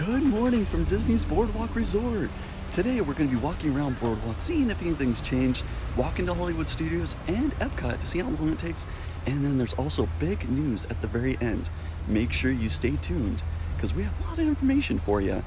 Good morning from Disney's Boardwalk Resort. Today we're going to be walking around Boardwalk, seeing if anything's changed, walking to Hollywood Studios and Epcot to see how long it takes, and then there's also big news at the very end. Make sure you stay tuned, because we have a lot of information for you.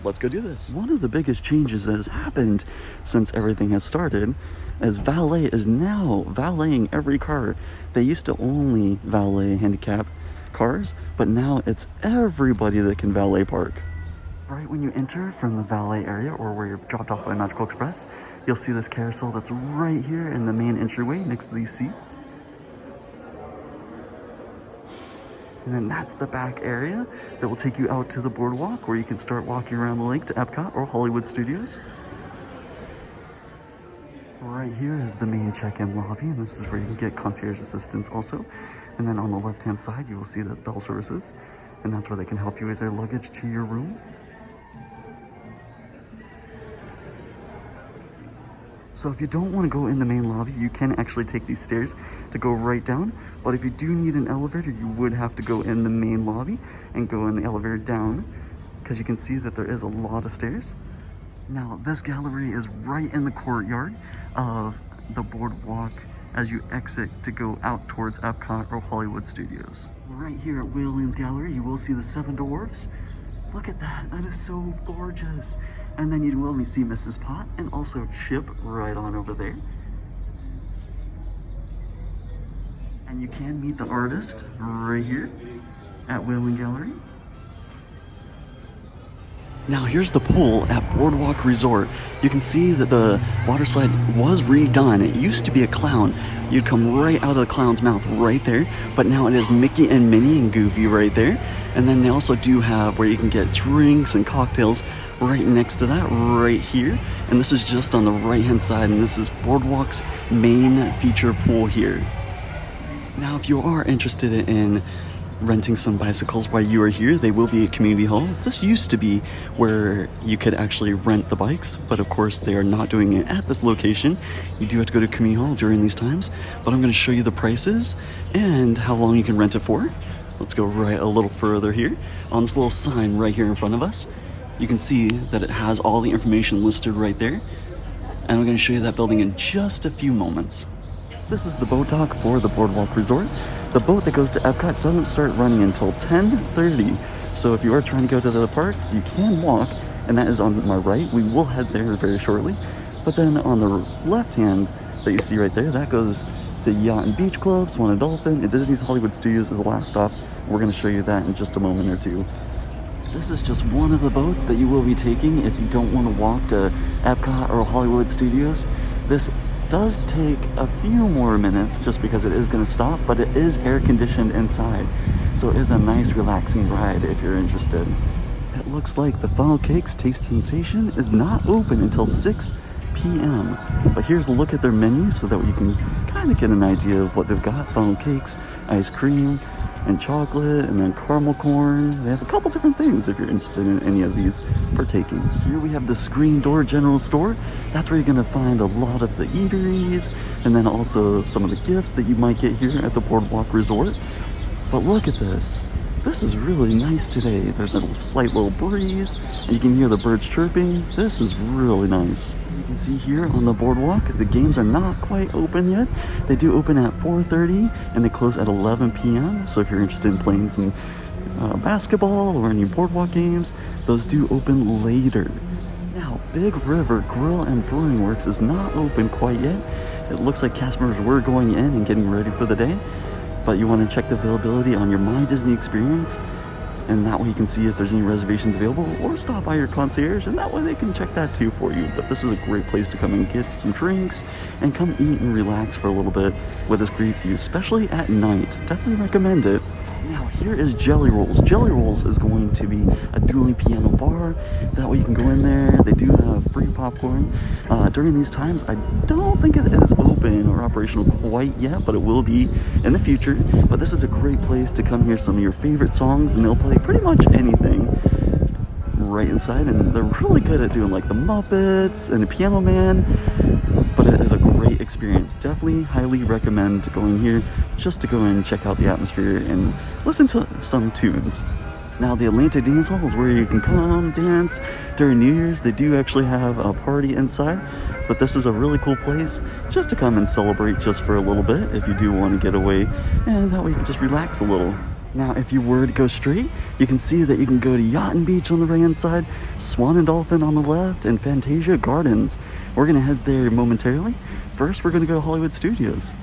Let's go do this. One of the biggest changes that has happened since everything has started is valet is now valeting every car. They used to only valet handicap cars, but now it's everybody that can valet park. Right when you enter from the valet area or where you're dropped off by Magical Express, you'll see this carousel that's right here in the main entryway next to these seats. And then that's the back area that will take you out to the boardwalk where you can start walking around the lake to Epcot or Hollywood Studios. Right here is the main check-in lobby, and this is where you can get concierge assistance also. And then on the left-hand side, you will see the bell services, and that's where they can help you with their luggage to your room. So if you don't want to go in the main lobby, you can actually take these stairs to go right down. But if you do need an elevator, you would have to go in the main lobby and go in the elevator down, because you can see that there is a lot of stairs. Now, this gallery is right in the courtyard of the boardwalk as you exit to go out towards Epcot or Hollywood Studios. Right here at Whaling's Gallery, you will see the Seven Dwarfs. Look at that, that is so gorgeous. And then you will see Mrs. Pot and also Chip right on over there. And you can meet the artist right here at Whaling Gallery. Now here's the pool at Boardwalk Resort. You can see that the water slide was redone. It used to be a clown. You'd come right out of the clown's mouth right there, but now it is Mickey and Minnie and Goofy right there. And then they also do have where you can get drinks and cocktails right next to that, right here. And this is just on the right-hand side, and this is Boardwalk's main feature pool here. Now, if you are interested in renting some bicycles while you are here, they will be at Community Hall. This used to be where you could actually rent the bikes, but of course they are not doing it at this location. You do have to go to Community Hall during these times, but I'm going to show you the prices and how long you can rent it for. Let's go right a little further here. On this little sign right here in front of us, you can see that it has all the information listed right there. And I'm going to show you that building in just a few moments. This is the boat dock for the Boardwalk Resort. The boat that goes to Epcot doesn't start running until 10:30. So if you are trying to go to the parks, you can walk, and that is on my right. We will head there very shortly. But then on the left hand that you see right there, that goes to Yacht and Beach Club, Swan and Dolphin, and Disney's Hollywood Studios is the last stop. We're going to show you that in just a moment or two. This is just one of the boats that you will be taking if you don't want to walk to Epcot or Hollywood Studios. This does take a few more minutes just because it is going to stop, but it is air conditioned inside, so it is a nice relaxing ride if you're interested. It looks like the Funnel Cakes Taste Sensation is not open until 6 p.m. But here's a look at their menu so that you can kind of get an idea of what they've got. Funnel cakes, ice cream, and chocolate, and then caramel corn. They have a couple different things if you're interested in any of these partaking. So here we have the Screen Door General Store. That's where you're going to find a lot of the eateries, and then also some of the gifts that you might get here at the Boardwalk Resort. But look at this. This is really nice today. There's a slight little breeze, and you can hear the birds chirping. This is really nice. As you can see here on the boardwalk, the games are not quite open yet. They do open at 4:30, and they close at 11 p.m. So if you're interested in playing some basketball or any boardwalk games, those do open later. Now, Big River Grill and Brewing Works is not open quite yet. It looks like cast members were going in and getting ready for the day. But you want to check the availability on your My Disney experience, and that way you can see if there's any reservations available, or stop by your concierge, and that way they can check that too for you. But this is a great place to come and get some drinks and come eat and relax for a little bit with this great view, especially at night. Definitely recommend it. Now here is Jelly Rolls. Jelly Rolls is going to be a dueling piano bar. That way you can go in there. They do have free popcorn. During these times, I don't think it is open or operational quite yet, but it will be in the future. But this is a great place to come hear some of your favorite songs, and they'll play pretty much anything right inside. And they're really good at doing like the Muppets and the Piano Man. But it is a great experience. Definitely highly recommend going here just to go and check out the atmosphere and listen to some tunes. Now the Atlanta Dance Hall is where you can come dance during New Year's. They do actually have a party inside, but this is a really cool place just to come and celebrate just for a little bit if you do want to get away, and that way you can just relax a little. Now if you were to go straight, you can see that you can go to Yacht and Beach on the right hand side, Swan and Dolphin on the left, and Fantasia Gardens. We're gonna head there momentarily. First, we're gonna go to Hollywood Studios.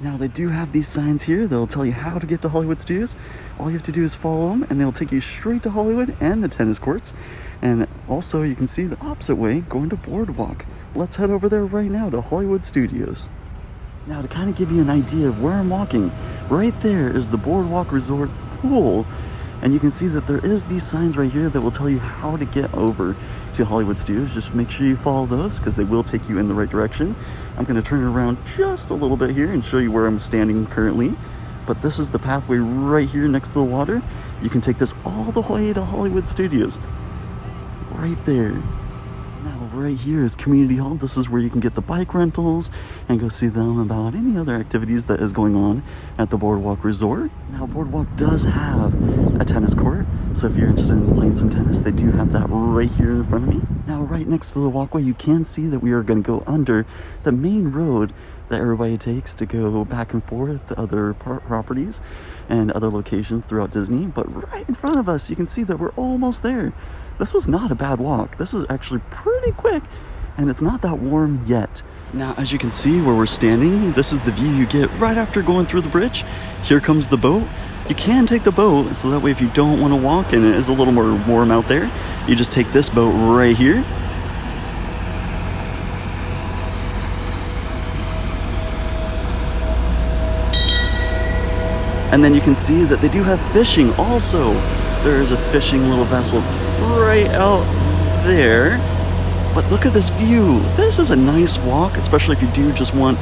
Now they do have these signs here that'll tell you how to get to Hollywood Studios. All you have to do is follow them and they'll take you straight to Hollywood and the tennis courts. And also you can see the opposite way going to Boardwalk. Let's head over there right now to Hollywood Studios. Now to kind of give you an idea of where I'm walking, right there is the Boardwalk Resort pool. And you can see that there is these signs right here that will tell you how to get over to Hollywood Studios. Just make sure you follow those because they will take you in the right direction. I'm going to turn it around just a little bit here and show you where I'm standing currently. But this is the pathway right here next to the water. You can take this all the way to Hollywood Studios. Right there. Now right here is Community Hall. This is where you can get the bike rentals and go see them about any other activities that is going on at the Boardwalk Resort. Now Boardwalk does have a tennis court, so if you're interested in playing some tennis, they do have that right here in front of me. Now right next to the walkway, you can see that we are going to go under the main road that everybody takes to go back and forth to other properties and other locations throughout Disney. But right in front of us, you can see that we're almost there. This was not a bad walk. This was actually pretty quick, and it's not that warm yet. Now, as you can see where we're standing, this is the view you get right after going through the bridge. Here comes the boat. You can take the boat, so that way if you don't want to walk and it is a little more warm out there, you just take this boat right here. And then you can see that they do have fishing also. There is a fishing little vessel right out there. But look at this view. This is a nice walk, especially if you do just want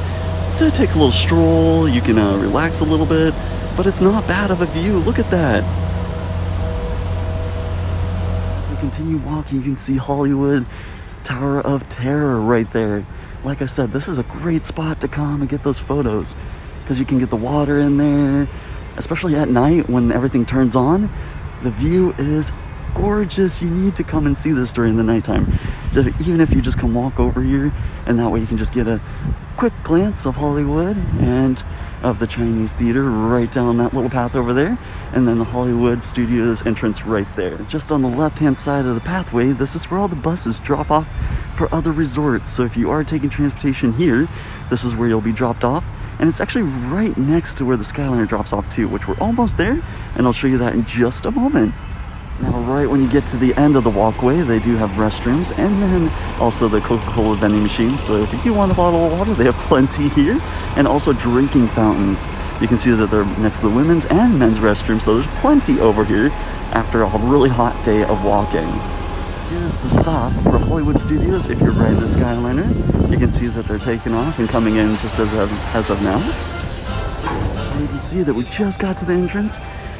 to take a little stroll. You can relax a little bit, but it's not bad of a view. Look at that. As we continue walking, you can see Hollywood Tower of Terror right there. Like I said, this is a great spot to come and get those photos because you can get the water in there, especially at night when everything turns on. The view is gorgeous. You need to come and see this during the nighttime. Even if you just come walk over here, and that way you can just get a quick glance of Hollywood and of the Chinese theater right down that little path over there, and then the Hollywood Studios entrance right there. Just on the left hand side of the pathway, this is where all the buses drop off for other resorts. So if you are taking transportation here, this is where you'll be dropped off. And it's actually right next to where the Skyliner drops off too, which we're almost there, and I'll show you that in just a moment. Now right when you get to the end of the walkway, they do have restrooms and then also the Coca-Cola vending machines. So if you do want a bottle of water, they have plenty here, and also drinking fountains. You can see that they're next to the women's and men's restrooms, so there's plenty over here after a really hot day of walking. Here's the stop for Hollywood Studios. If you're riding the Skyliner, you can see that they're taking off and coming in just as of now. And you can see that we just got to the entrance.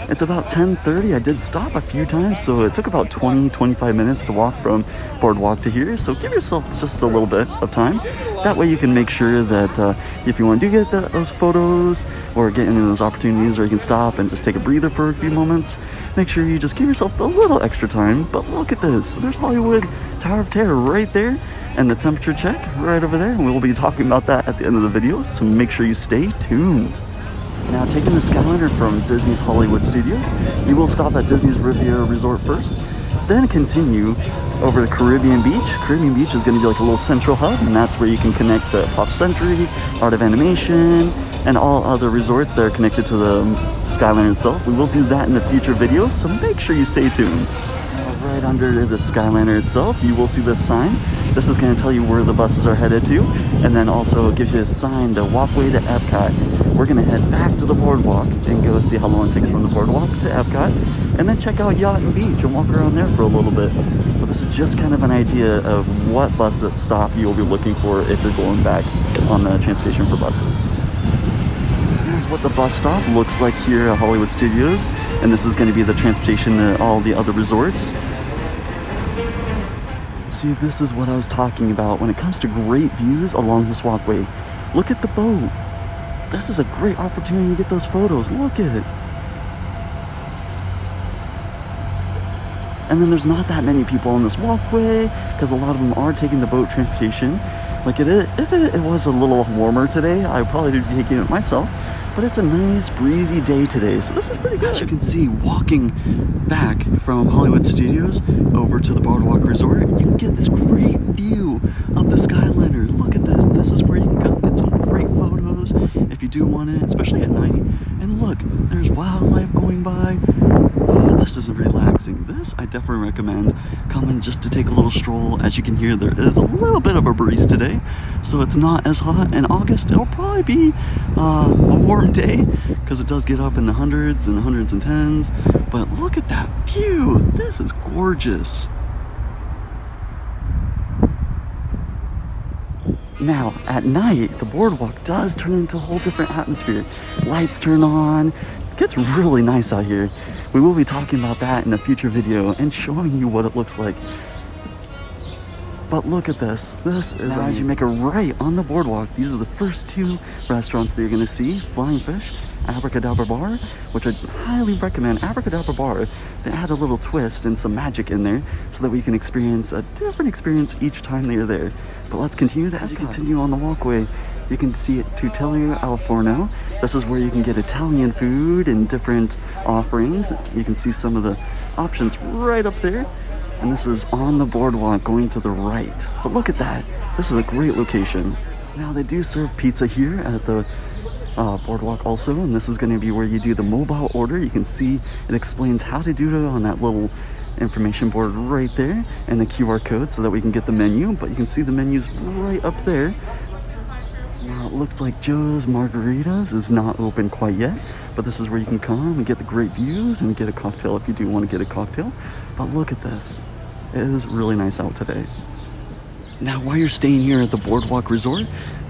It's about 10:30. I did stop a few times, so it took about 20-25 minutes to walk from Boardwalk to here. So give yourself just a little bit of time. That way you can make sure that if you want to get those photos or get into those opportunities, or you can stop and just take a breather for a few moments, make sure you just give yourself a little extra time. But look at this. There's Hollywood Tower of Terror right there, and the temperature check right over there. And we'll be talking about that at the end of the video, so make sure you stay tuned. Now, taking the Skyliner from Disney's Hollywood Studios, you will stop at Disney's Riviera Resort first, then continue over to Caribbean Beach. Caribbean Beach is going to be like a little central hub, and that's where you can connect to Pop Century, Art of Animation, and all other resorts that are connected to the Skyliner itself. We will do that in the future videos, so make sure you stay tuned. Right under the Skyliner itself, you will see this sign. This is going to tell you where the buses are headed to, and then also it gives you a sign to walkway to Epcot. We're going to head back to the Boardwalk and go see how long it takes from the Boardwalk to Epcot, and then check out Yacht and Beach and walk around there for a little bit. But this is just kind of an idea of what bus stop you'll be looking for if you're going back on the transportation for buses. Here's what the bus stop looks like here at Hollywood Studios, and this is going to be the transportation to all the other resorts. See, this is what I was talking about when it comes to great views along this walkway. Look at the boat. This is a great opportunity to get those photos. Look at it. And then there's not that many people on this walkway because a lot of them are taking the boat transportation. Like if it was a little warmer today, I would probably be taking it myself. But it's a nice breezy day today, so this is pretty good. As you can see, walking back from Hollywood Studios over to the Boardwalk Resort, you can get this great view of the Skyliner. Look at this. This is where you can come get some great photos if you do want it, especially at night. And look, there's wildlife going by. Oh, this is relaxing. This I definitely recommend coming just to take a little stroll. As you can hear, there is a little bit of a breeze today, so it's not as hot. In August, it'll probably be a warm day because it does get up in the hundreds and tens. But look at that view. This is gorgeous. Now, at night, the boardwalk does turn into a whole different atmosphere. Lights turn on. It gets really nice out here. We will be talking about that in a future video and showing you what it looks like. But look at this. This is amazing. As you make a right on the boardwalk, these are the first two restaurants that you're going to see. Flying Fish, Abracadabra Bar, which I highly recommend. Abracadabra Bar, they add a little twist and some magic in there so that we can experience a different experience each time that you're there. But let's continue to, as you continue on the walkway, you can see Tutelio al Forno. This is where you can get Italian food and different offerings. You can see some of the options right up there. And this is on the boardwalk going to the right. But look at that. This is a great location. Now they do serve pizza here at the boardwalk also. And this is going to be where you do the mobile order. You can see it explains how to do it on that little information board right there. And the QR code so that we can get the menu. But you can see the menus right up there. Now it looks like Joe's Margaritas is not open quite yet, but this is where you can come and get the great views and get a cocktail if you do want to get a cocktail. But look at this. It is really nice out today. Now while you're staying here at the Boardwalk Resort,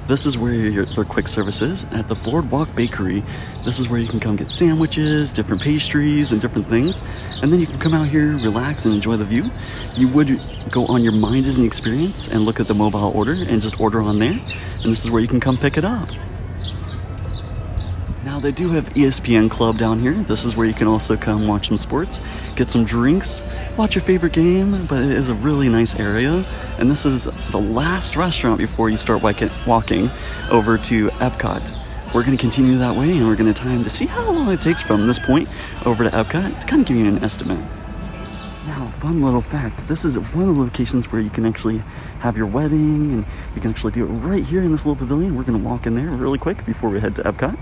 this is where their quick service is. At the Boardwalk Bakery, this is where you can come get sandwiches, different pastries, and different things. And then you can come out here, relax, and enjoy the view. You would go on your My Disney experience and look at the mobile order and just order on there. And this is where you can come pick it up. Now they do have ESPN Club down here. This is where you can also come watch some sports, get some drinks, watch your favorite game, but it is a really nice area. And this is the last restaurant before you start walking over to Epcot. We're going to continue that way and we're going to time to see how long it takes from this point over to Epcot to kind of give you an estimate. Now, fun little fact, this is one of the locations where you can actually have your wedding and you can actually do it right here in this little pavilion. We're going to walk in there really quick before we head to Epcot.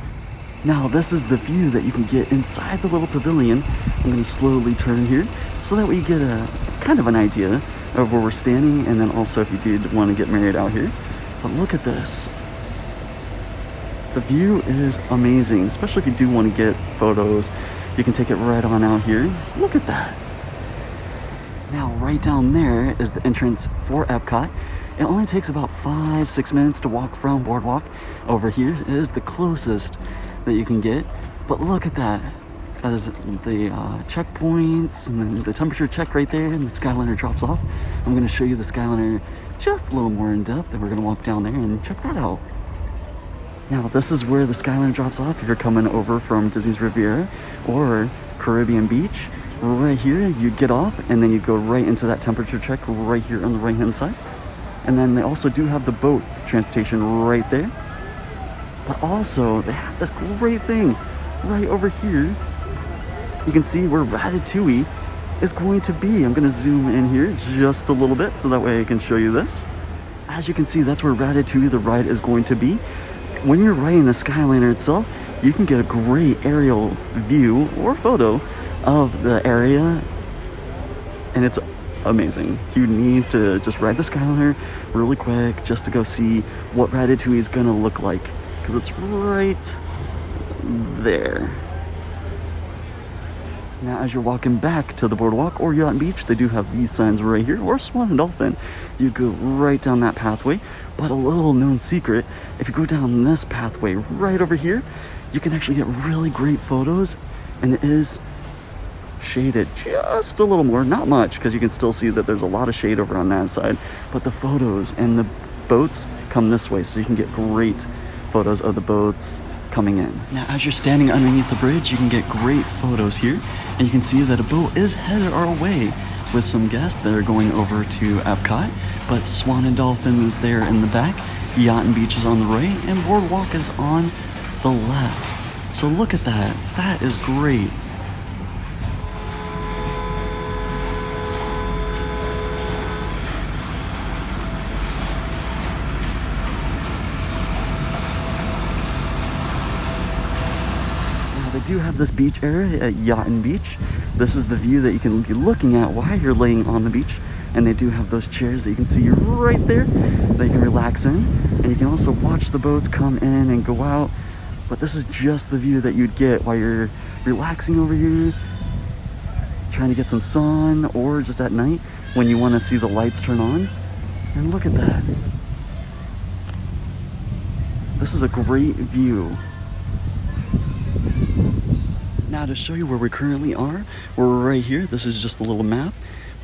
Now this is the view that you can get inside the little pavilion. I'm going to slowly turn here so that way you get a kind of an idea of where we're standing, and then also if you did want to get married out here. But look at this. The view is amazing, especially if you do want to get photos. You can take it right on out here. Look at that. Now right down there is the entrance for Epcot. It only takes about 5-6 minutes to walk from Boardwalk. Over here is the closest that you can get, but look at that. That is the checkpoints and then the temperature check right there, and the Skyliner drops off. I'm going to show you the Skyliner just a little more in depth, and we're going to walk down there and check that out. Now this is where the Skyliner drops off if you're coming over from Disney's Riviera or Caribbean Beach. Right here you'd get off and then you'd go right into that temperature check right here on the right hand side. And then they also do have the boat transportation right there. But also, they have this great thing right over here. You can see where Ratatouille is going to be. I'm going to zoom in here just a little bit so that way I can show you this. As you can see, that's where Ratatouille, the ride, is going to be. When you're riding the Skyliner itself, you can get a great aerial view or photo of the area. And it's amazing. You need to just ride the Skyliner really quick just to go see what Ratatouille is going to look like. Because it's right there. Now as you're walking back to the boardwalk or Yacht Beach, they do have these signs right here, or Swan and Dolphin. You go right down that pathway. But a little known secret, if you go down this pathway right over here, you can actually get really great photos, and it is shaded just a little more, not much, because you can still see that there's a lot of shade over on that side, but the photos and the boats come this way, so you can get great photos of the boats coming in. Now as you're standing underneath the bridge, you can get great photos here, and you can see that a boat is headed our way with some guests that are going over to Epcot, but Swan and Dolphin is there in the back, Yacht and Beach is on the right, and Boardwalk is on the left. So look at that. That is great. They do have this beach area at Yacht and Beach. This is the view that you can be looking at while you're laying on the beach. And they do have those chairs that you can see right there that you can relax in. And you can also watch the boats come in and go out. But this is just the view that you'd get while you're relaxing over here, trying to get some sun, or just at night when you want to see the lights turn on. And look at that. This is a great view. Now to show you where we currently are, we're right here. This is just a little map.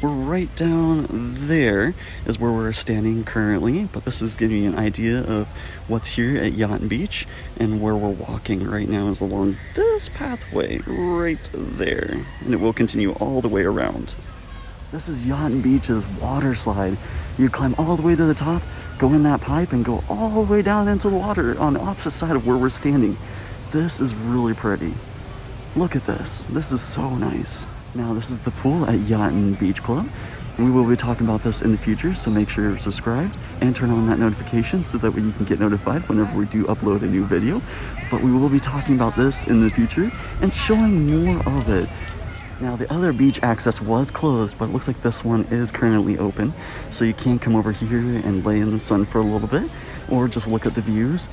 We're right down there is where we're standing currently, but this is giving you an idea of what's here at Yacht and Beach, and where we're walking right now is along this pathway right there, and it will continue all the way around. This is Yacht and Beach's water slide. You climb all the way to the top, go in that pipe, and go all the way down into the water on the opposite side of where we're standing. This is really pretty. Look at this. This is so nice. Now this is the pool at Yacht and Beach Club. We will be talking about this in the future, so make sure you're subscribed and turn on that notification so that way you can get notified whenever we do upload a new video. But we will be talking about this in the future and showing more of it. Now the other beach access was closed, but it looks like this one is currently open. So you can come over here and lay in the sun for a little bit, or just look at the views.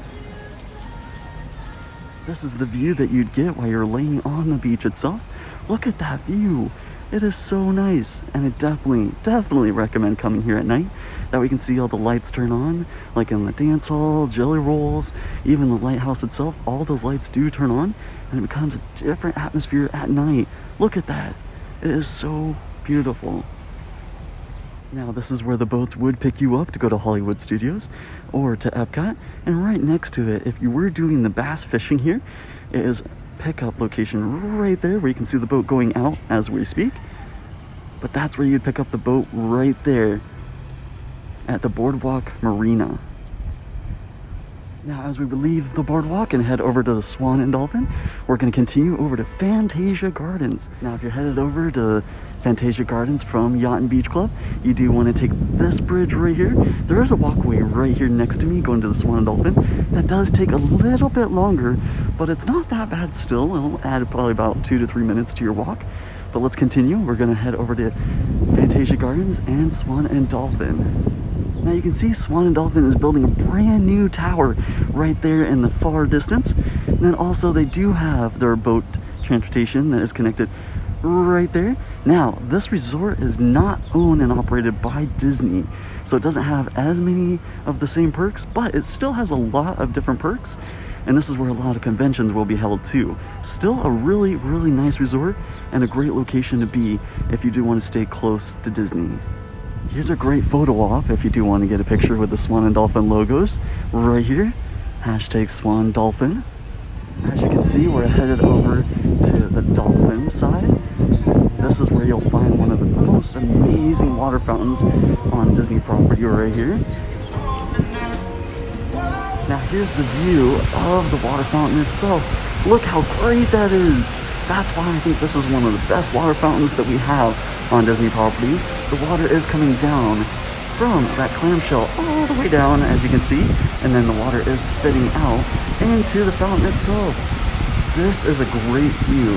This is the view that you'd get while you're laying on the beach itself. Look at that view. It is so nice, and I definitely recommend coming here at night. That we can see all the lights turn on, like in the dance hall, jelly rolls, even the lighthouse itself. All those lights do turn on, and it becomes a different atmosphere at night. Look at that. It is so beautiful. Now this is where the boats would pick you up to go to Hollywood Studios or to Epcot. And right next to it, if you were doing the bass fishing here, it is pickup location right there where you can see the boat going out as we speak. But that's where you'd pick up the boat right there at the Boardwalk Marina. Now as we leave the Boardwalk and head over to the Swan and Dolphin, we're going to continue over to Fantasia Gardens. Now if you're headed over to Fantasia Gardens from Yacht and Beach Club, you do want to take this bridge right here. There is a walkway right here next to me going to the Swan and Dolphin. That does take a little bit longer, but it's not that bad still. It'll add probably about 2 to 3 minutes to your walk. But let's continue. We're going to head over to Fantasia Gardens and Swan and Dolphin. Now you can see Swan and Dolphin is building a brand new tower right there in the far distance. And then also they do have their boat transportation that is connected right there. Now this resort is not owned and operated by Disney, so it doesn't have as many of the same perks, but it still has a lot of different perks. And this is where a lot of conventions will be held too. Still a really nice resort and a great location to be if you do want to stay close to Disney. Here's a great photo op if you do want to get a picture with the Swan and Dolphin logos right here. Hashtag Swan Dolphin. As you can see, we're headed over to the Dolphin side. This is where you'll find one of the most amazing water fountains on Disney property right here. Now here's the view of the water fountain itself. Look how great that is. That's why I think this is one of the best water fountains that we have on Disney property. The water is coming down from that clamshell all the way down, as you can see, and then the water is spitting out into the fountain itself. This is a great view.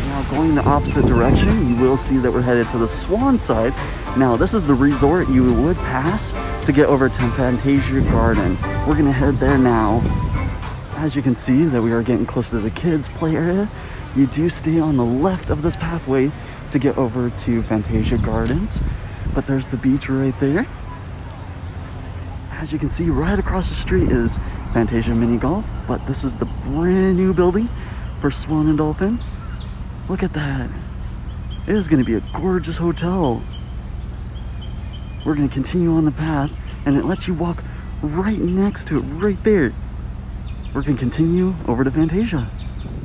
Now going the opposite direction, you will see that we're headed to the Swan side. Now this is the resort you would pass to get over to Fantasia Garden. We're gonna head there now. As you can see that we are getting close to the kids play area. You do stay on the left of this pathway to get over to Fantasia Gardens, but there's the beach right there. As you can see, right across the street is Fantasia Mini Golf, but this is the brand new building for Swan and Dolphin. Look at that. It is going to be a gorgeous hotel. We're going to continue on the path, and it lets you walk right next to it, right there. We're going to continue over to Fantasia.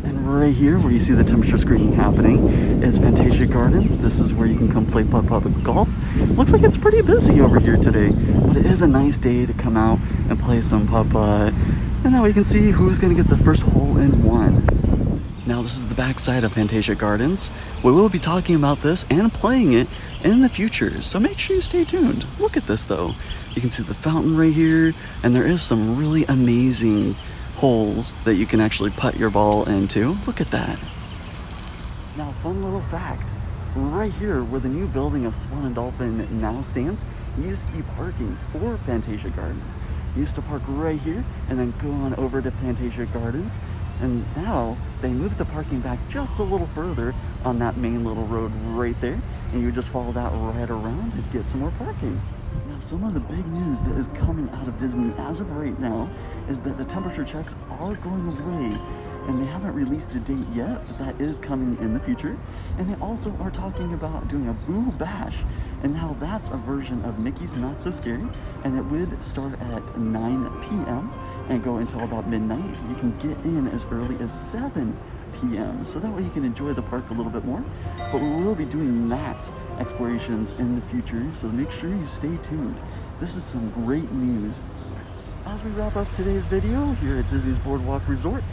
And right here, where you see the temperature screening happening, is Fantasia Gardens. This is where you can come play putt-putt golf. Looks like it's pretty busy over here today, but it is a nice day to come out and play some putt-putt. And now we can see who's going to get the first hole-in-one. Now this is the back side of Fantasia Gardens. We will be talking about this and playing it in the future, so make sure you stay tuned. Look at this though. You can see the fountain right here, and there is some really amazing holes that you can actually putt your ball into. Look at that. Now, fun little fact. Right here where the new building of Swan and Dolphin now stands, used to be parking for Fantasia Gardens. You used to park right here and then go on over to Fantasia Gardens. And now they moved the parking back just a little further on that main little road right there. And you just follow that right around and get some more parking. Now, some of the big news that is coming out of Disney as of right now is that the temperature checks are going away. And they haven't released a date yet, but that is coming in the future. And they also are talking about doing a Boo Bash. And now that's a version of Mickey's Not So Scary. And it would start at 9 p.m. and go until about midnight. You can get in as early as 7 p.m. So that way you can enjoy the park a little bit more. But we will be doing that explorations in the future. So make sure you stay tuned. This is some great news. As we wrap up today's video here at Disney's Boardwalk Resort,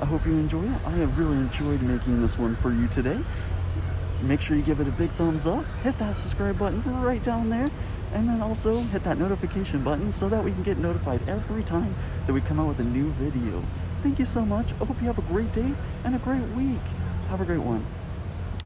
I hope you enjoy it. I have really enjoyed making this one for you today. Make sure you give it a big thumbs up, hit that subscribe button right down there, and then also hit that notification button so that we can get notified every time that we come out with a new video. Thank you so much. I hope you have a great day and a great week. Have a great one.